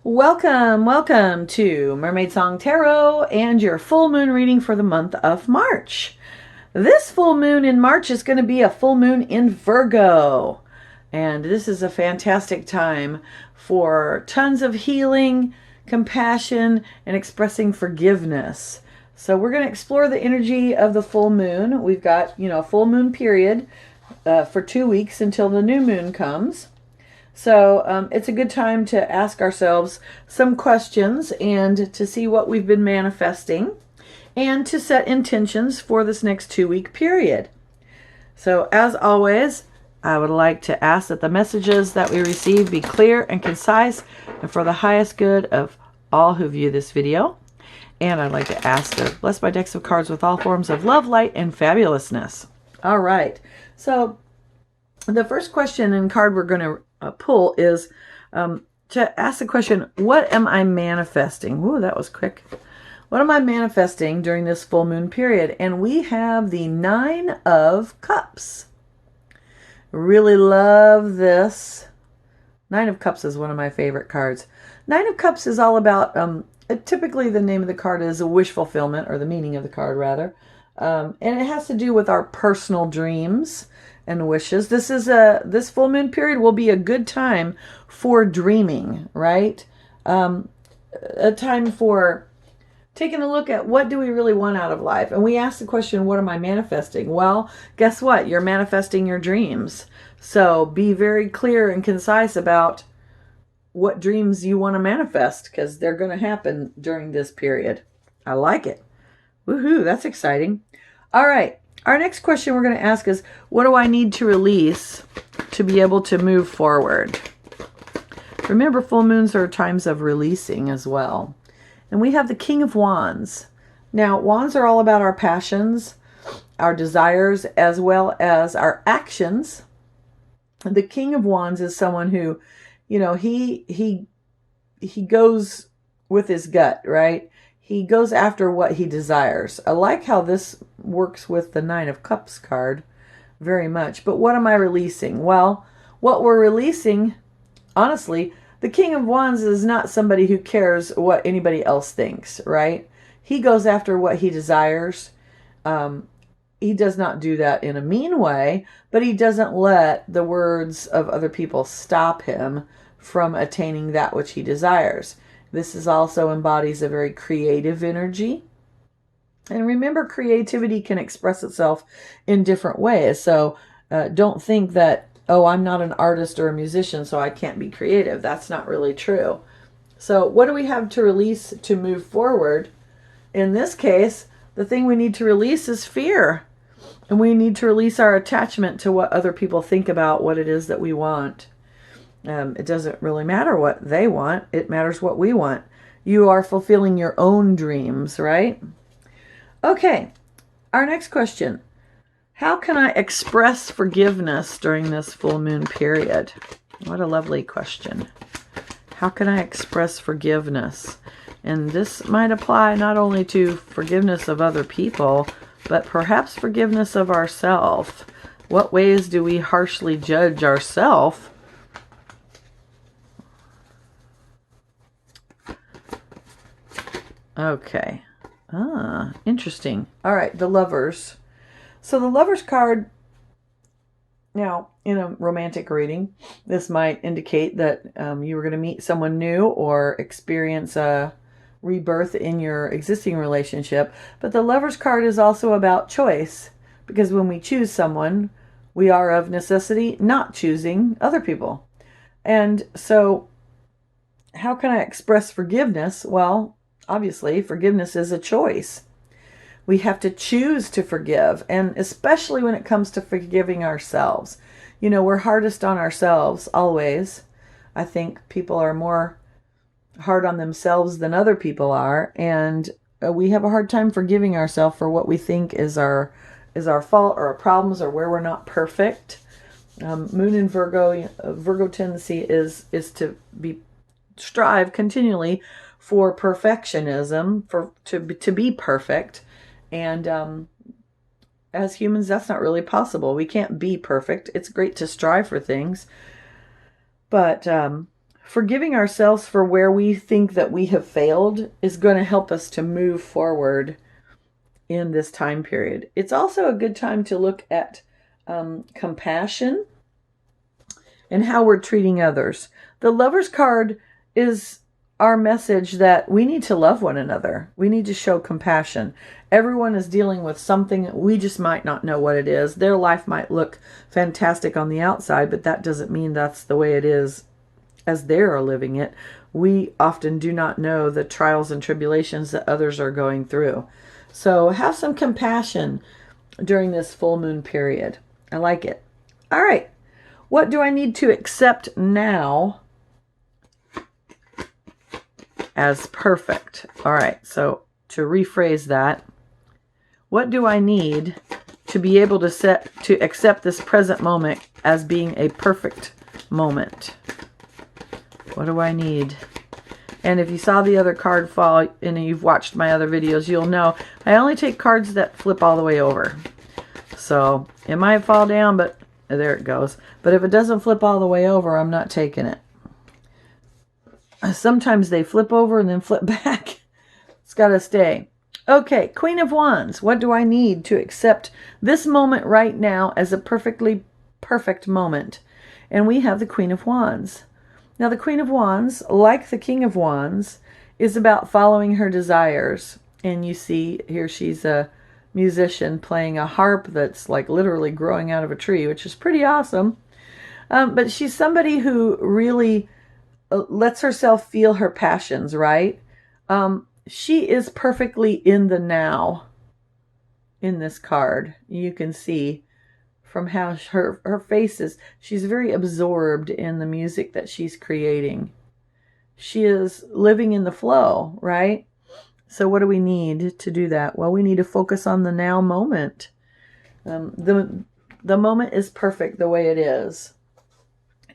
Welcome to Mermaid Song Tarot and your full moon reading for the month of March. This full moon in March is going to be a full moon in Virgo. And this is a fantastic time for tons of healing, compassion, and expressing forgiveness. So we're going to explore the energy of the full moon. We've got, a full moon period for 2 weeks until the new moon comes. So it's a good time to ask ourselves some questions and to see what we've been manifesting and to set intentions for this next 2-week period. So as always, I would like to ask that the messages that we receive be clear and concise and for the highest good of all who view this video. And I'd like to ask to bless my decks of cards with all forms of love, light, and fabulousness. All right. So the first question and card we're going to pull is to ask the question, what am I manifesting? Ooh, that was quick. What am I manifesting during this full moon period? And we have the 9 of Cups. Really love this. 9 of Cups is one of my favorite cards. 9 of Cups is all about, typically the name of the card is a wish fulfillment, or the meaning of the card rather. And it has to do with our personal dreams and wishes. This full moon period will be a good time for dreaming, right? A time for taking a look at what do we really want out of life. And we ask the question, what am I manifesting? Well, guess what? You're manifesting your dreams. So be very clear and concise about what dreams you want to manifest, because they're going to happen during this period. I like it. Woohoo, that's exciting. All right. Our next question we're going to ask is, what do I need to release to be able to move forward? Remember, full moons are times of releasing as well. And we have the King of Wands. Now, wands are all about our passions, our desires, as well as our actions. The King of Wands is someone who, he goes with his gut, right? He goes after what he desires. I like how this works with the 9 of Cups card very much. But what am I releasing? Well, what we're releasing, honestly, the King of Wands is not somebody who cares what anybody else thinks, right? He goes after what he desires. He does not do that in a mean way, but he doesn't let the words of other people stop him from attaining that which he desires. This is also embodies a very creative energy. And remember, creativity can express itself in different ways. So don't think that, oh, I'm not an artist or a musician, so I can't be creative. That's not really true. So what do we have to release to move forward? In this case, the thing we need to release is fear. And we need to release our attachment to what other people think about what it is that we want. It doesn't really matter what they want. It matters what we want. You are fulfilling your own dreams, right? Okay, our next question. How can I express forgiveness during this full moon period? What a lovely question. How can I express forgiveness? And this might apply not only to forgiveness of other people, but perhaps forgiveness of ourselves. What ways do we harshly judge ourselves? Okay. Interesting. All right, the Lovers. So the Lovers card, now in a romantic reading, this might indicate that you were going to meet someone new or experience a rebirth in your existing relationship. But the Lovers card is also about choice, because when we choose someone, we are of necessity not choosing other people. And so how can I express forgiveness? Well, obviously, forgiveness is a choice. We have to choose to forgive, and especially when it comes to forgiving ourselves. We're hardest on ourselves always. I think people are more hard on themselves than other people are, and we have a hard time forgiving ourselves for what we think is our fault or our problems or where we're not perfect. Moon in Virgo, Virgo tendency is to strive continually for perfectionism, to be perfect. And as humans, that's not really possible. We can't be perfect. It's great to strive for things, but forgiving ourselves for where we think that we have failed is going to help us to move forward in this time period. It's also a good time to look at compassion and how we're treating others. The Lover's card is our message that we need to love one another. We need to show compassion. Everyone is dealing with something. We just might not know what it is. Their life might look fantastic on the outside, but that doesn't mean that's the way it is as they are living it. We often do not know the trials and tribulations that others are going through. So have some compassion during this full moon period. I like it. All right. What do I need to accept now as perfect? All right. So to rephrase that, what do I need to be able to accept this present moment as being a perfect moment? What do I need? And if you saw the other card fall and you've watched my other videos, you'll know I only take cards that flip all the way over. So it might fall down, but there it goes. But if it doesn't flip all the way over, I'm not taking it. Sometimes they flip over and then flip back. It's got to stay. Okay, Queen of Wands. What do I need to accept this moment right now as a perfectly perfect moment? And we have the Queen of Wands. Now, the Queen of Wands, like the King of Wands, is about following her desires. And you see here she's a musician playing a harp that's like literally growing out of a tree, which is pretty awesome. But she's somebody who really lets herself feel her passions, right? She is perfectly in the now in this card. You can see from how her face is, she's very absorbed in the music that she's creating. She is living in the flow, right? So what do we need to do that? Well, we need to focus on the now moment. The moment is perfect the way it is.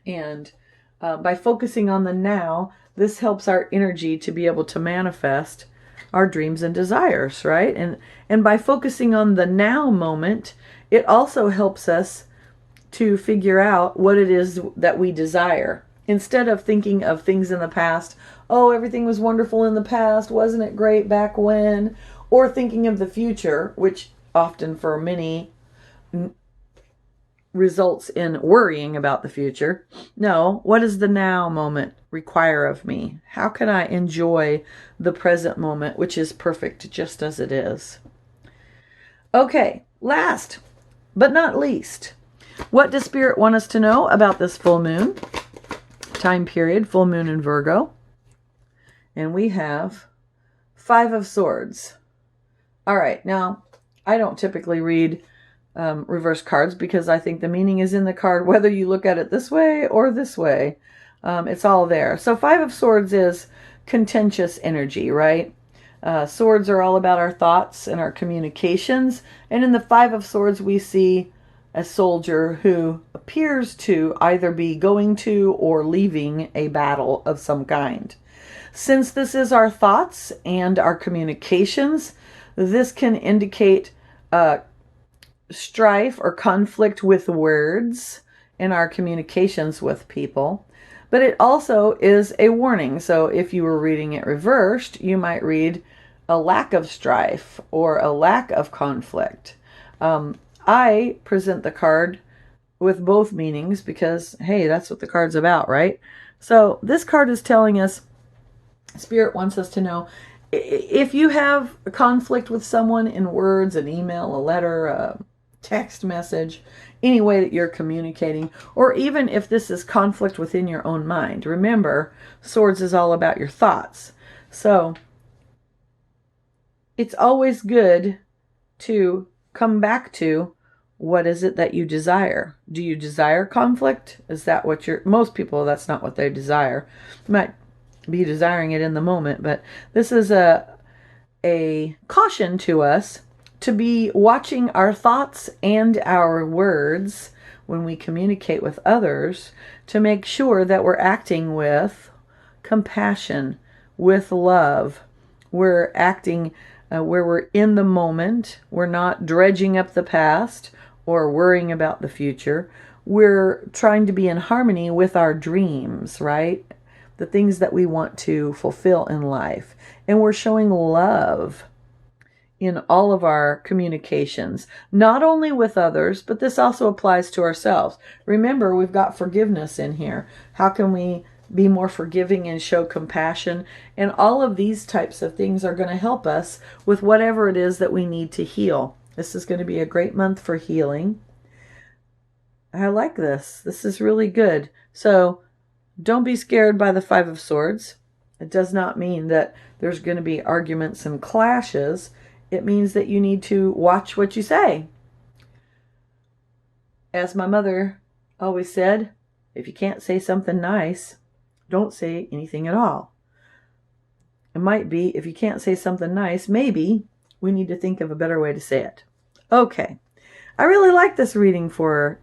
And by focusing on the now, this helps our energy to be able to manifest our dreams and desires, right? And by focusing on the now moment, it also helps us to figure out what it is that we desire. Instead of thinking of things in the past, oh, everything was wonderful in the past, wasn't it great back when? Or thinking of the future, which often for many results in worrying about the future. No, what does the now moment require of me? How can I enjoy the present moment, which is perfect just as it is? Okay, last but not least, what does Spirit want us to know about this full moon time period, full moon in Virgo? And we have 5 of Swords. All right, now, I don't typically read reverse cards because I think the meaning is in the card, whether you look at it this way or this way. It's all there. So 5 of Swords is contentious energy, right? Swords are all about our thoughts and our communications. And in the 5 of Swords, we see a soldier who appears to either be going to or leaving a battle of some kind. Since this is our thoughts and our communications, this can indicate strife or conflict with words in our communications with people. But it also is a warning. So if you were reading it reversed, you might read a lack of strife or a lack of conflict. I present the card with both meanings because, hey, that's what the card's about, right? So this card is telling us, Spirit wants us to know, if you have a conflict with someone in words, an email, a letter, a text message, any way that you're communicating, or even if this is conflict within your own mind. Remember, Swords is all about your thoughts. So it's always good to come back to, what is it that you desire? Do you desire conflict? Is that what most people, that's not what they desire. You might be desiring it in the moment, but this is a caution to us to be watching our thoughts and our words when we communicate with others, to make sure that we're acting with compassion, with love. We're acting where we're in the moment. We're not dredging up the past or worrying about the future. We're trying to be in harmony with our dreams, right? the things that we want to fulfill in life. And we're showing love in all of our communications, not only with others, but this also applies to ourselves. Remember, we've got forgiveness in here. How can we be more forgiving and show compassion? And all of these types of things are going to help us with whatever it is that we need to heal. This is going to be a great month for healing. I like this. This is really good. So don't be scared by the Five of Swords. It does not mean that there's going to be arguments and clashes. It means that you need to watch what you say. As my mother always said, if you can't say something nice, don't say anything at all. It might be, if you can't say something nice, maybe we need to think of a better way to say it. Okay. I really like this reading for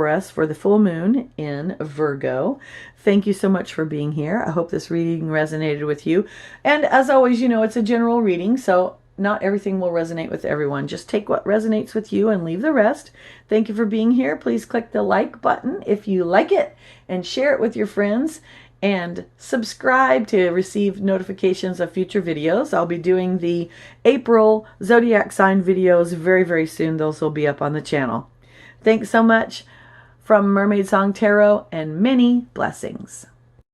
us for the full moon in Virgo. Thank you so much for being here. I hope this reading resonated with you. And as always, you know, it's a general reading, so not everything will resonate with everyone. Just take what resonates with you and leave the rest. Thank you for being here. Please click the like button if you like it and share it with your friends. And subscribe to receive notifications of future videos. I'll be doing the April zodiac sign videos very, very soon. Those will be up on the channel. Thanks so much from Mermaid Song Tarot, and many blessings.